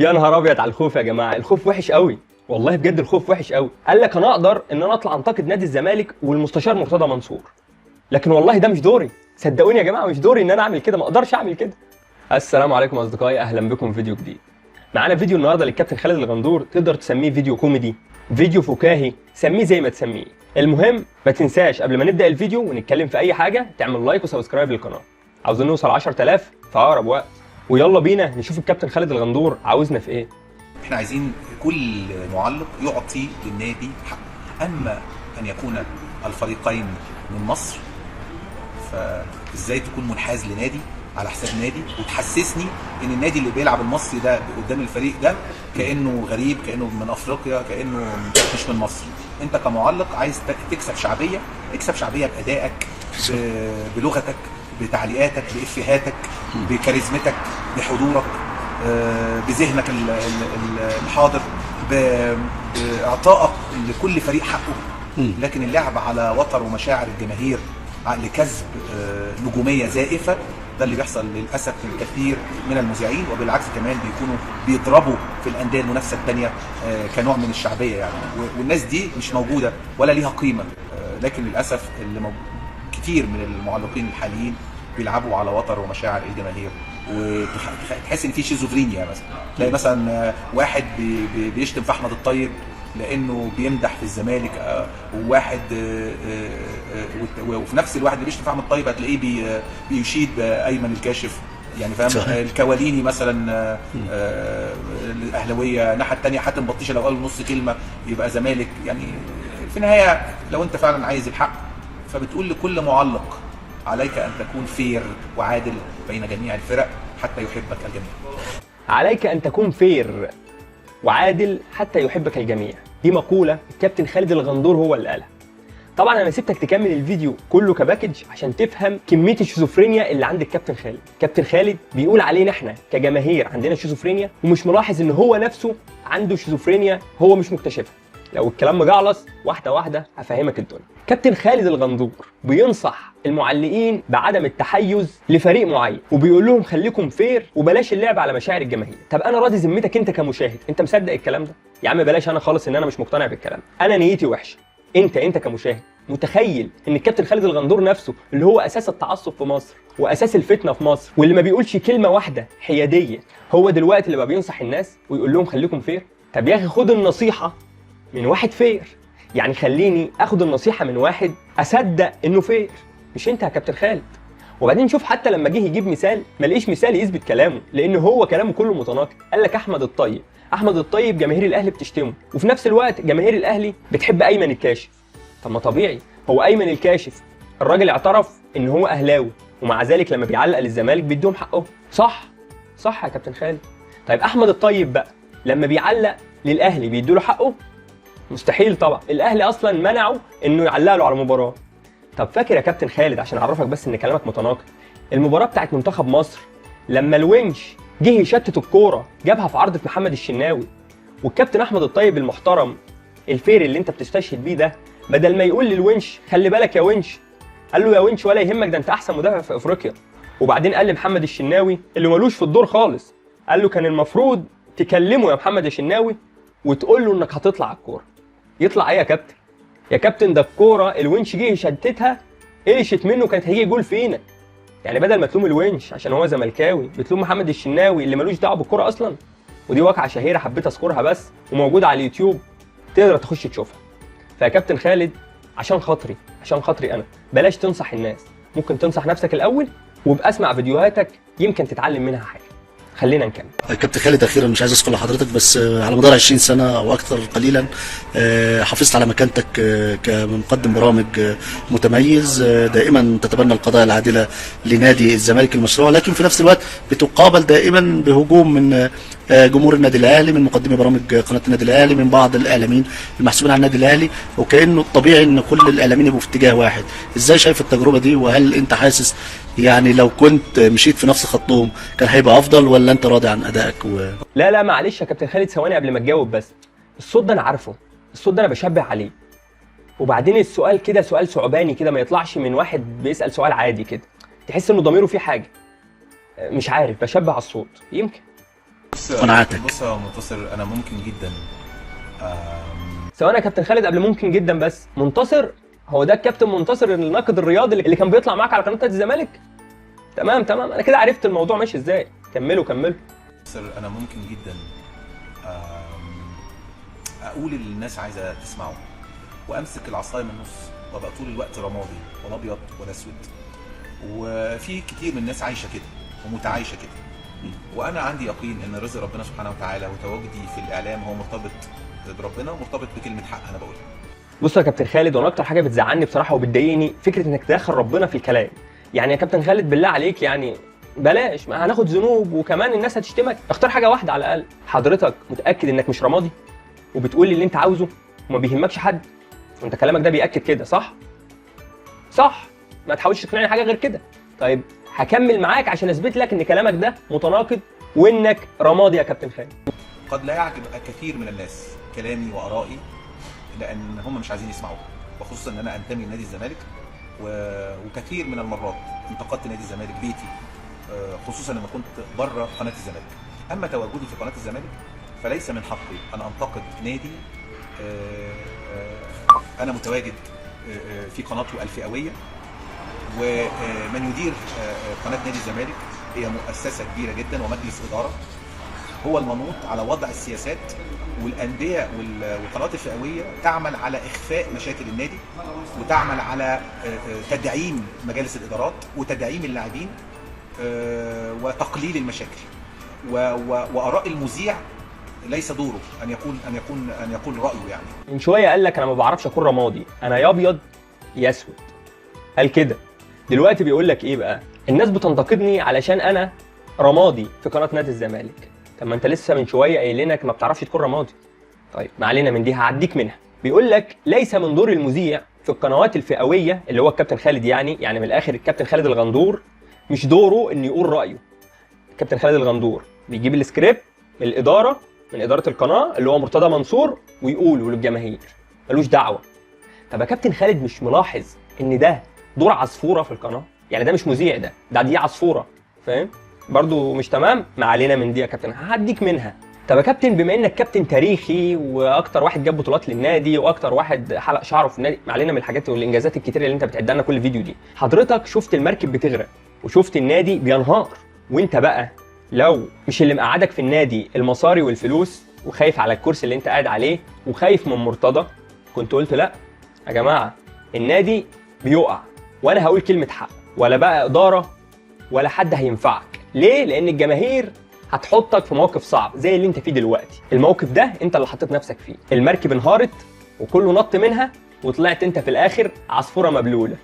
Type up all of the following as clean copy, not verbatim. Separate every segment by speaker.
Speaker 1: يا نهار ابيض على الخوف يا جماعه، الخوف وحش قوي والله بجد، الخوف وحش قوي. قال لك انا اقدر ان انا اطلع انتقد نادي الزمالك والمستشار مرتضى منصور، لكن والله ده مش دوري، صدقوني يا جماعه مش دوري ان انا اعمل كده، ما اقدرش اعمل كده. السلام عليكم اصدقائي، اهلا بكم في فيديو جديد. معانا فيديو النهارده للكابتن خالد الغندور، تقدر تسميه فيديو كوميدي، فيديو فكاهي، سميه زي ما تسميه. المهم ما تنساش قبل ما نبدا الفيديو ونتكلم في اي حاجه تعمل لايك وسبسكرايب للقناه، عاوزين نوصل 10000 في اقرب وقت. ويلا بينا نشوف الكابتن خالد الغندور عاوزنا في ايه.
Speaker 2: احنا عايزين كل معلق يعطي للنادي حقه، اما ان يكون الفريقين من مصر فازاي تكون منحاز لنادي على حساب نادي وتحسسني ان النادي اللي بيلعب المصري ده قدام الفريق ده كانه غريب، كانه من افريقيا، كانه مش من مصر. انت كمعلق عايز تكسب شعبيه، اكسب شعبيه بادائك، بلغتك، بتعليقاتك، بافيهاتك، بكاريزمتك، بحضورك، بذهنك الحاضر، باعطائك لكل فريق حقه. لكن اللعب على وتر ومشاعر الجماهير لكسب نجوميه زائفه، ده اللي بيحصل للاسف من كثير من المذيعين، وبالعكس كمان بيكونوا بيضربوا في الانديه المنافسه الثانيه كنوع من الشعبيه يعني، والناس دي مش موجوده ولا ليها قيمه. لكن للاسف كتير من المعلقين الحاليين بيلعبوا على وتر ومشاعر الجماهير، وتحس ان في شيزوفرينيا. مثلا تلاقي مثلا واحد بيشتم في احمد الطيب لانه بيمدح في الزمالك، وواحد وفي نفس الواحد اللي بيشتم في احمد الطيب هتلاقيه بيشيد بايمن الكاشف، يعني فاهم؟ الكواليني مثلا الاهلاويه، الناحيه الثانيه حاتم بطيشه لو قال نص كلمه يبقى زمالك. يعني في النهايه لو انت فعلا عايز الحق فبتقول لكل معلق عليك ان تكون فير وعادل بين جميع الفرق حتى يحبك الجميع.
Speaker 1: عليك ان تكون فير وعادل حتى يحبك الجميع، دي مقولة الكابتن خالد الغندور هو اللي قالها. طبعا انا سبتك تكمل الفيديو كله كباكج عشان تفهم كمية الشيزوفرينيا اللي عند الكابتن خالد. كابتن خالد بيقول علينا احنا كجماهير عندنا شيزوفرينيا، ومش ملاحظ ان هو نفسه عنده شيزوفرينيا هو مش مكتشفها. لو الكلام مجعلص واحدة واحدة هفهمك الدنيا. كابتن خالد الغندور بينصح المعلقين بعدم التحيز لفريق معين، وبيقول لهم خليكم فير وبلاش اللعب على مشاعر الجماهير. طب انا راضي ذمتك انت كمشاهد، انت مصدق الكلام ده؟ يا عم بلاش انا خالص ان انا مش مقتنع بالكلام، انا نيتي وحشه. انت كمشاهد متخيل ان الكابتن خالد الغندور نفسه اللي هو اساس التعصب في مصر واساس الفتنه في مصر واللي ما بيقولش كلمه واحده حياديه، هو دلوقتي اللي بقى بينصح الناس ويقول لهم خليكم فير؟ طب يا اخي خد النصيحه من واحد فير، يعني خليني اخد النصيحه من واحد اصدق انه فير، مش انت يا كابتن خالد. وبعدين شوف حتى لما جه يجيب مثال ما لقيش مثال يثبت كلامه، لان هو كلامه كله متناقض. قال لك احمد الطيب جماهير الاهلي بتشتمه، وفي نفس الوقت جماهير الاهلي بتحب ايمن الكاشف. طب ما طبيعي، هو ايمن الكاشف الراجل اعترف ان هو اهلاوي، ومع ذلك لما بيعلق للزمالك بيديهم حقه، صح يا كابتن خالد. طيب احمد الطيب بقى لما بيعلق للاهلي بيدوا له حقه؟ مستحيل طبعا، الاهلي اصلا منعه انه يعلق له على المباراه. طب فاكر يا كابتن خالد عشان اعرفك بس ان كلامك متناقض، المباراه بتاعت منتخب مصر لما الونش جه يشتت الكوره جابها في عرضه محمد الشناوي، والكابتن احمد الطيب المحترم الفير اللي انت بتستشهد بيه ده، بدل ما يقول للونش خلي بالك يا ونش، قال له يا ونش ولا يهمك ده انت احسن مدافع في افريقيا. وبعدين قال لمحمد الشناوي اللي ملوش في الدور خالص، قال له كان المفروض تكلمه يا محمد الشناوي وتقول له انك هتطلع على الكوره. يطلع ايه يا كابتن؟ ده الكوره الونش جه يشتتها قلشت منه، كانت هيجي جول فينا. يعني بدل ما تلوم الونش عشان هو زملكاوي بتلوم محمد الشناوي اللي ملوش دعوه بالكوره اصلا. ودي واقعه شهيره حبيت اذكرها بس، وموجوده على اليوتيوب تقدر تخش تشوفها. فيا كابتن خالد عشان خاطري انا بلاش تنصح الناس، ممكن تنصح نفسك الاول وابقى اسمع فيديوهاتك يمكن تتعلم منها حاجه. خلينا نكمل.
Speaker 3: كابتن خالد اخيرا مش عايز اذكر لحضرتك بس على مدار 20 سنه او اكثر قليلا حافظت على مكانتك كمقدم برامج متميز، دائما تتبنى القضايا العادله لنادي الزمالك المشروع، لكن في نفس الوقت بتقابل دائما بهجوم من جمهور النادي الاهلي، من مقدمي برامج قناه النادي الاهلي، من بعض الاعلاميين المحسوبين على النادي الاهلي، وكانه الطبيعي ان كل الاعلاميين يبقوا في اتجاه واحد. ازاي شايف التجربه دي؟ وهل انت حاسس يعني لو كنت مشيت في نفس خطهم كان هيبقى افضل، ولا انت راضي عن ادائك؟
Speaker 1: لا معلش يا كابتن خالد، ثواني قبل ما تجاوب بس. الصوت ده انا عارفه، الصوت ده انا بشبه عليه، وبعدين السؤال كده سؤال ثعباني كده، ما يطلعش من واحد بيسال سؤال عادي كده، تحس انه ضميره فيه حاجه. مش عارف، بشبه على الصوت يمكن.
Speaker 3: قناعاتك.
Speaker 2: بص يا منتصر، انا ممكن جدا
Speaker 1: ثواني يا كابتن خالد، قبل ممكن جدا بس، منتصر هو ده الكابتن منتصر الناقد الرياضي اللي كان بيطلع معاك على قناه نادي الزمالك؟ تمام انا كده عرفت الموضوع ماشي ازاي. كملوا.
Speaker 2: انا ممكن جدا اقول اللي الناس عايزه تسمعه، وامسك العصايه من النص وابقى طول الوقت رمادي ولا ابيض ولا اسود. وفي كتير من الناس عايشه كده ومتعايشه كده، وانا عندي يقين ان رزق ربنا سبحانه وتعالى وتواجدي في الاعلام هو مرتبط بربنا ومرتبط بكلمه حق انا بقولها.
Speaker 1: بص يا كابتن خالد، وانا اكتر حاجه بتزعلني بصراحه وبتضايقني فكره انك تدخل ربنا في الكلام. يعني يا كابتن خالد بالله عليك، يعني بلاش، ما هناخد ذنوب وكمان الناس هتشتمك. اختار حاجه واحده على الاقل. حضرتك متاكد انك مش رمادي وبتقول لي اللي انت عاوزه وما بيهمكش حد؟ وانت كلامك ده بياكد كده، صح؟ ما تحاولش تقنعني حاجه غير كده. طيب هكمل معاك عشان اثبت لك ان كلامك ده متناقض وانك رمادي يا كابتن خالد.
Speaker 2: قد لا يعجب كثير من الناس كلامي وارائي لان هم مش عايزين يسمعوه، وخصوصا ان انا انتمي لنادي الزمالك، وكثير من المرات انتقدت نادي الزمالك بيتي، خصوصا لما كنت بره قناه الزمالك. اما تواجدي في قناه الزمالك فليس من حقي ان انتقد نادي انا متواجد في قناته الفئويه. ومن يدير قناه نادي الزمالك هي مؤسسه كبيره جدا ومجلس اداره هو المنوط على وضع السياسات، والانديه والقنوات الفئويه تعمل على اخفاء مشاكل النادي، وتعمل على تدعيم مجالس الادارات وتدعيم اللاعبين وتقليل المشاكل. واراء المذيع ليس دوره ان يقول رايه. يعني
Speaker 1: من شويه قال لك انا ما بعرفش اكون رمادي، انا يا ابيض يا اسود، قال كده. دلوقتي بيقول لك ايه بقى؟ الناس بتنتقدني علشان انا رمادي في قناه نادي الزمالك. طب ما انت لسه من شويه قايل لك ما بتعرفش تكون رمادي. طيب ما علينا من دي، هعديك منها. بيقول لك ليس من دور المذيع في القنوات الفئويه اللي هو الكابتن خالد، يعني من الاخر الكابتن خالد الغندور مش دوره انه يقول رايه. الكابتن خالد الغندور بيجيب السكريبت من الاداره، من اداره القناه اللي هو مرتضى منصور، ويقوله للجماهير، ملوش دعوه. طب يا كابتن خالد مش ملاحظ ان ده دور عصفوره في القناه؟ يعني ده مش مذيع، دي عصفوره، فاهم؟ برضو مش تمام. ما علينا من دي يا كابتن، هعديك منها. طب يا كابتن، بما انك كابتن تاريخي واكتر واحد جاب بطولات للنادي واكتر واحد حلق شعره في النادي، ما علينا من الحاجات والانجازات الكتيره اللي انت بتعدها لنا كل فيديو دي. حضرتك شفت المركب بتغرق وشفت النادي بينهار، وانت بقى لو مش اللي مقعدك في النادي المصاري والفلوس وخايف على الكرسي اللي انت قاعد عليه وخايف من مرتضى، كنت قلت لا يا جماعه النادي بيقع وانا هقول كلمه حق، ولا بقى اداره ولا حد هينفعك. ليه؟ لان الجماهير هتحطك في موقف صعب زي اللي انت فيه دلوقتي. الموقف ده انت اللي حطيت نفسك فيه. المركب انهارت وكله نط منها وطلعت انت في الاخر عصفوره مبلوله.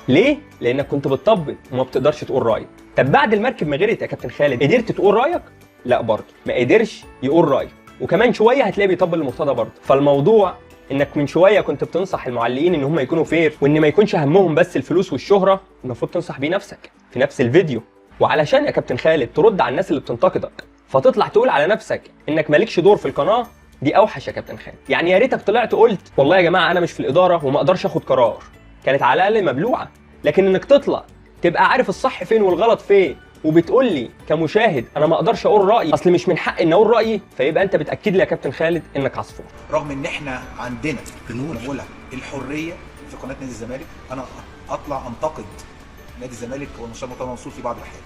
Speaker 1: ليه؟ لانك كنت بتطبل وما بتقدرش تقول رايك. طب بعد المركب ما غرقت يا كابتن خالد قدرت تقول رايك؟ لا برضه ما قدرش يقول رايه، وكمان شويه هتلاقيه بيطبل لمرتضى برضه. فالموضوع انك من شويه كنت بتنصح المعلقين ان هم يكونوا فير وان ما يكونش همهم بس الفلوس والشهره، المفروض تنصح بيه نفسك في نفس الفيديو. وعلشان يا كابتن خالد ترد على الناس اللي بتنتقدك فتطلع تقول على نفسك انك مالكش دور في القناه، دي اوحش يا كابتن خالد. يعني يا ريتك طلعت قلت والله يا جماعه انا مش في الاداره وما اقدرش اخد قرار، كانت على الاقل مبلوعه. لكن انك تطلع تبقى عارف الصح فين والغلط فين وبتقول لي كمشاهد انا ما اقدرش اقول رايي، اصل مش من حقي ان اقول رايي، فيبقى انت بتاكد لي يا كابتن خالد انك عصفور.
Speaker 2: رغم ان احنا عندنا بنقولها الحريه في قناه نادي الزمالك، انا اطلع انتقد نادي الزمالك والمستشار مرتضى منصور في بعض الاحيان،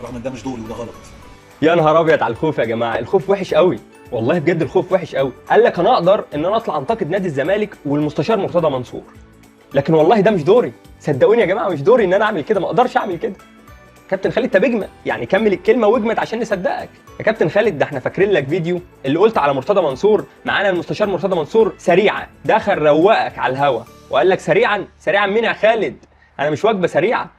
Speaker 2: رغم ان ده مش دوري وده غلط.
Speaker 1: يا نهار ابيض على الخوف يا جماعه، الخوف وحش قوي والله بجد، الخوف وحش قوي. قال لك انا اقدر ان انا اطلع انتقد نادي الزمالك والمستشار مرتضى منصور، لكن والله ده مش دوري. صدقوني يا جماعه مش دوري ان انا اعمل كده، ما اقدرش اعمل كده. كابتن خالد طب اجمد، يعني كمل الكلمه واجمد عشان نصدقك يا كابتن خالد. ده احنا فاكرين لك فيديو اللي قلت على مرتضى منصور معانا المستشار مرتضى منصور سريعا دخل روقك على الهوا وقال لك سريعا مين يا خالد؟ انا مش واجبه سريعه،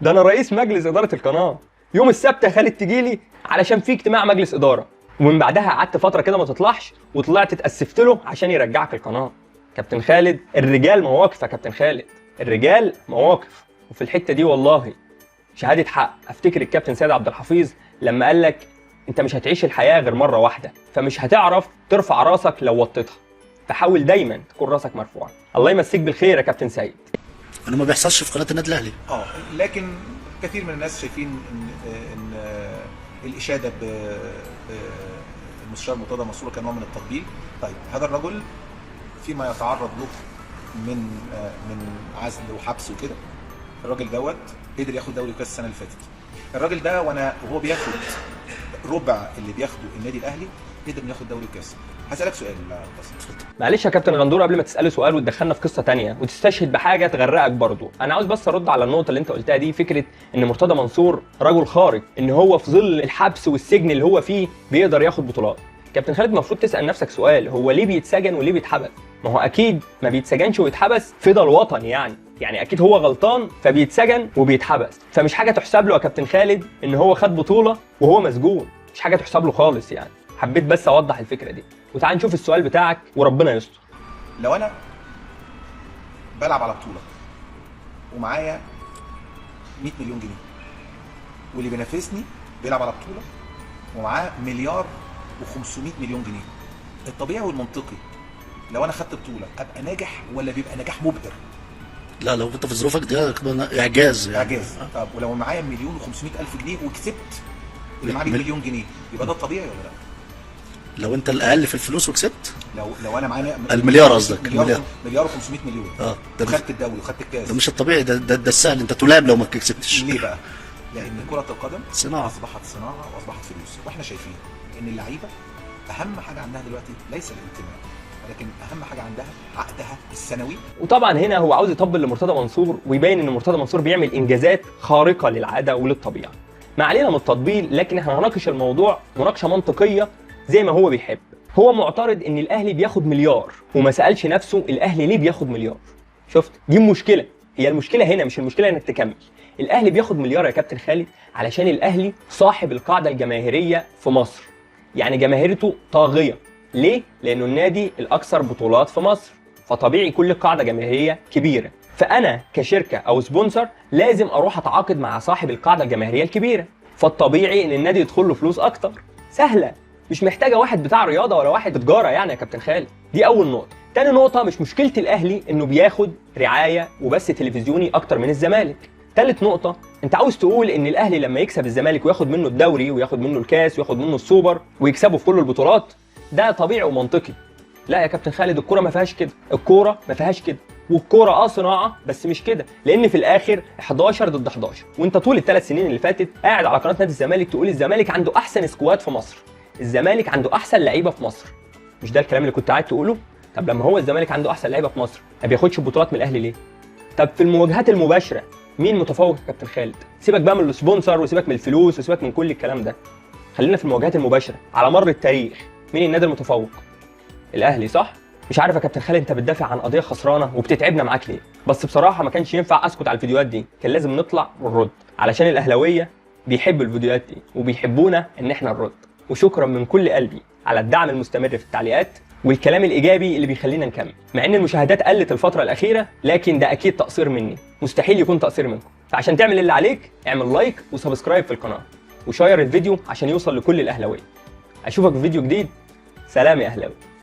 Speaker 1: ده انا رئيس مجلس اداره القناه. يوم السبت يا خالد تجيلي علشان في اجتماع مجلس اداره، ومن بعدها قعدت فتره كده ما تطلعش وطلعت اتاسفت له عشان يرجعك القناه. كابتن خالد الرجال مواقف يا كابتن خالد، الرجال مواقف. وفي الحته دي والله شهاده حق افتكر الكابتن سيد عبد الحفيظ لما قال لك انت مش هتعيش الحياه غير مره واحده، فمش هتعرف ترفع راسك لو وطيتها، فحاول دايما تكون راسك مرفوعه. الله يمسيك بالخير يا كابتن سيد.
Speaker 3: انا ما بيحصلش في قناه النادي الاهلي.
Speaker 2: لكن كثير من الناس شايفين ان الاشاده المستشار مرتضى منصور كنوع من التطبيل. طيب هذا الرجل فيما يتعرض له من عزل وحبس وكده، الراجل دوت قدر ياخد دوري وكاس السنه اللي فاتت. الراجل ده وهو بياخد ربع اللي بياخده النادي الاهلي قدر ياخد دوري وكاس. هسألك سؤال بس.
Speaker 1: معلش يا كابتن غندور، قبل ما تسأله سؤال وتدخلنا في قصة تانية وتستشهد بحاجة تغرقك برضو، أنا عاوز بس أرد على النقطة اللي أنت قلتها دي، فكرة إن مرتضى منصور رجل خارق، إن هو في ظل الحبس والسجن اللي هو فيه بيقدر ياخد بطولات. كابتن خالد المفروض تسأل نفسك سؤال، هو ليه بيتسجن وليه بيتحبس؟ ما هو أكيد ما بيتسجنش ويتحبس فدا الوطن يعني أكيد هو غلطان فبيتسجن وبيتحبس، فمش حاجة تحسب له يا كابتن خالد إن هو خد بطولة وهو مسجون، مش حاجة تحسب له خالص يعني. حبيت بس أوضح الفكرة دي. وتعال نشوف السؤال بتاعك وربنا يستر.
Speaker 2: لو انا بلعب على بطوله ومعايا 100 مليون جنيه، واللي بينافسني بيلعب على بطوله ومعاه مليار و500 مليون جنيه، الطبيعي والمنطقي لو انا خدت بطوله ابقى ناجح ولا بيبقى نجاح مبهر؟
Speaker 3: لا، لو انت في ظروفك دي اعجاز يعني.
Speaker 2: اعجاز. طب ولو معايا مليون و500 الف جنيه وكسبت اللي معاه مليون جنيه، يبقى ده الطبيعي ولا لا؟
Speaker 3: لو انت الاقل في الفلوس وكسبت،
Speaker 2: لو انا معايا
Speaker 3: المليار قصدك،
Speaker 2: مليار و500 مليون وخدت الدوري وخدت الكاس،
Speaker 3: ده مش الطبيعي، ده السهل، انت تلعب لو ما كسبتش.
Speaker 2: ليه بقى؟ لان كرة القدم
Speaker 3: صناعة،
Speaker 2: اصبحت صناعة واصبحت فلوس، واحنا شايفين ان اللعيبة اهم حاجة عندها دلوقتي ليس الانتماء، ولكن اهم حاجة عندها عقدها السنوي.
Speaker 1: وطبعا هنا هو عاوز يطبل لمرتضى منصور ويبين ان مرتضى منصور بيعمل انجازات خارقة للعادة وللطبيعة. ما علينا من التطبيل، لكن احنا هنناقش الموضوع مناقشة منطقية زي ما هو بيحب. هو معترض ان الاهلي بياخد مليار وما سالش نفسه الاهلي ليه بياخد مليار. شفت؟ دي المشكله، هي المشكله هنا، مش المشكله انك تكمل. الاهلي بياخد مليار يا كابتن خالد علشان الاهلي صاحب القاعده الجماهيريه في مصر، يعني جماهيرته طاغيه. ليه؟ لانه النادي الاكثر بطولات في مصر، فطبيعي كل قاعده جماهيريه كبيره، فانا كشركه او سبونسر لازم اروح اتعاقد مع صاحب القاعده الجماهيريه الكبيره، فالطبيعي ان النادي يدخل له فلوس اكتر. سهله، مش محتاجه واحد بتاع رياضه ولا واحد بتجاره يعني يا كابتن خالد. دي اول نقطه. تاني نقطه، مش مشكله الاهلي انه بياخد رعايه وبث تلفزيوني اكتر من الزمالك. تالت نقطه، انت عاوز تقول ان الاهلي لما يكسب الزمالك وياخد منه الدوري وياخد منه الكاس وياخد منه السوبر ويكسبه في كل البطولات، ده طبيعي ومنطقي. لا يا كابتن خالد، الكوره ما فيهاش كده، الكوره ما فيهاش كده، والكوره صناعه بس مش كده، لان في الاخر 11 ضد 11، وانت طول الثلاث سنين اللي فاتت قاعد على قناه نادي الزمالك تقول الزمالك عنده احسن سكواد في مصر، الزمالك عنده احسن لعيبه في مصر. مش ده الكلام اللي كنت قاعد تقوله؟ طب لما هو الزمالك عنده احسن لعيبه في مصر ما بياخدش بطولات من الاهلي ليه؟ طب في المواجهات المباشره مين متفوق يا كابتن خالد؟ سيبك بقى من السبونسر وسيبك من الفلوس وسيبك من كل الكلام ده، خلينا في المواجهات المباشره على مر التاريخ. مين النادي المتفوق؟ الاهلي، صح؟ مش عارف يا كابتن خالد انت بتدافع عن قضيه خسرانه وبتتعبنا معاك ليه؟ بس بصراحه ما كانش ينفع اسكت على الفيديوهات دي، كان لازم نطلع ونرد، علشان الاهلاويه بيحبوا الفيديوهات دي وبيحبونا ان احنا نرد. وشكرا من كل قلبي على الدعم المستمر في التعليقات والكلام الايجابي اللي بيخلينا نكمل، مع ان المشاهدات قلت الفتره الاخيره، لكن ده اكيد تقصير مني، مستحيل يكون تقصير منكم. فعشان تعمل اللي عليك اعمل لايك وسبسكرايب في القناه وشير الفيديو عشان يوصل لكل الاهلاويه. اشوفك في فيديو جديد، سلام يا اهلاوي.